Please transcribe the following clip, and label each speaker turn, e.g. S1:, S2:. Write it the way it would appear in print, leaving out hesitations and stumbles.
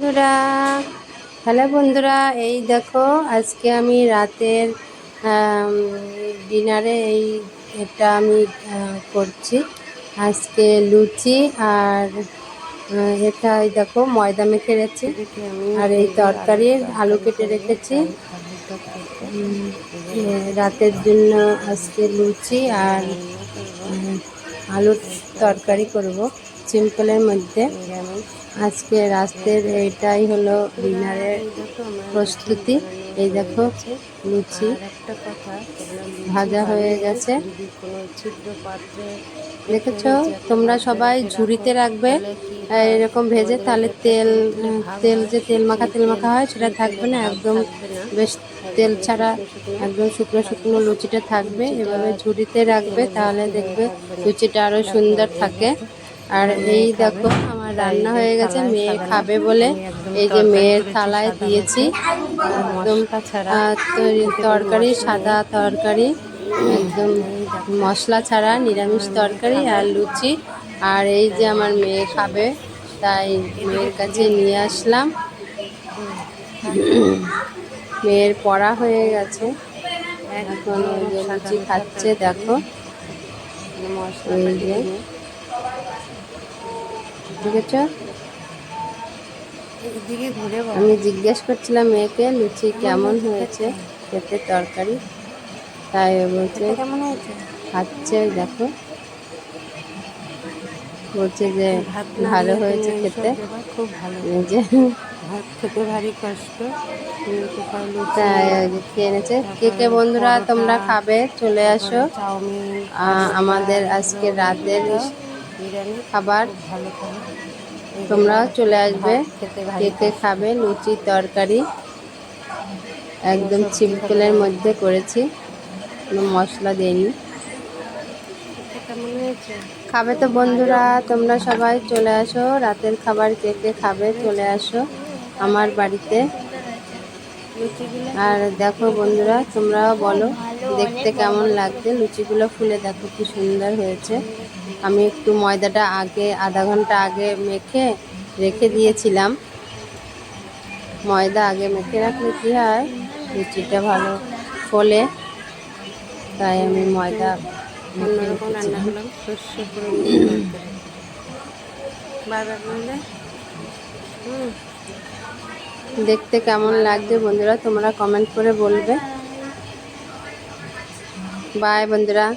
S1: বন্ধুরা, হ্যালো বন্ধুরা, এই দেখো আজকে আমি রাতের ডিনারে এটা আমি করছি। আজকে লুচি আর এটা এই দেখো ময়দা মেখে রেখেছি, আর এই তরকারি আলু কেটে রেখেছি রাতের জন্য। আজকে লুচি আর আলুর তরকারি করব সিম্পলের মধ্যে। আজকে রাতের এটাই হলো ডিনারের প্রস্তুতি। এই দেখো লুচি ভাজা হয়ে গেছে, দেখেছো? তোমরা সবাই ঝুড়িতে রাখবে এরকম ভেজে, তাহলে তেল যে তেল মাখা হয় সেটা থাকবে না, একদম বেশ তেল ছাড়া একদম শুকনো শুকনো লুচিটা থাকবে। এভাবে ঝুড়িতে রাখবে, তাহলে দেখবে লুচিটা আরো সুন্দর থাকে। আর এই দেখো আমার রান্না হয়ে গেছে, মেয়ে খাবে বলে এই যে মেয়ের থালায় দিয়েছি একদম তরকারি, সাদা তরকারি, একদম মশলা ছাড়া নিরামিষ তরকারি আর লুচি। আর এই যে আমার মেয়ে খাবে, তাই মেয়ের কাছে নিয়ে আসলাম। মেয়ের পড়া হয়ে গেছে, এখন ওই যে লুচি খাচ্ছে। দেখো এই যে দেখেছ, আমি জিজ্ঞেস করছিলাম মেয়েকে লুচি কেমন হয়েছে খেতে, তরকারি, তাই বলছে খাচ্ছে। দেখো বলছে যে ভালো হয়েছে খেতে, যে
S2: খেতে ভারী কষ্ট,
S1: তাই খেয়ে এনেছে। কে কে বন্ধুরা তোমরা খাবে চলে আসো, আমাদের আজকে রাতের খাবার তোমরাও চলে আসবে। কে কে খাবে লুচি তরকারি, একদম সিম্পলের মধ্যে করেছি, কোনো মশলা দেইনি। খাবে তো বন্ধুরা তোমরা সবাই চলে আসো, রাতের খাবার কে কে খাবে চলে আসো আমার বাড়িতে। আর দেখো বন্ধুরা তোমরাও বলো দেখতে কেমন লাগছে, লুচিগুলো ফুলে দেখো কি সুন্দর হয়েছে। আমি একটু ময়দাটা আগে আধা ঘন্টা আগে মেখে রেখে দিয়েছিলাম। ময়দা আগে মেখে রাখলে কি হয়, লুচিটা ভালো ফোলে, তাই আমি ময়দা মেখে রেখেছিলাম। দেখতে কেমন লাগছে বন্ধুরা তোমরা কমেন্ট করে বলবে। বাই বন্ধুরা।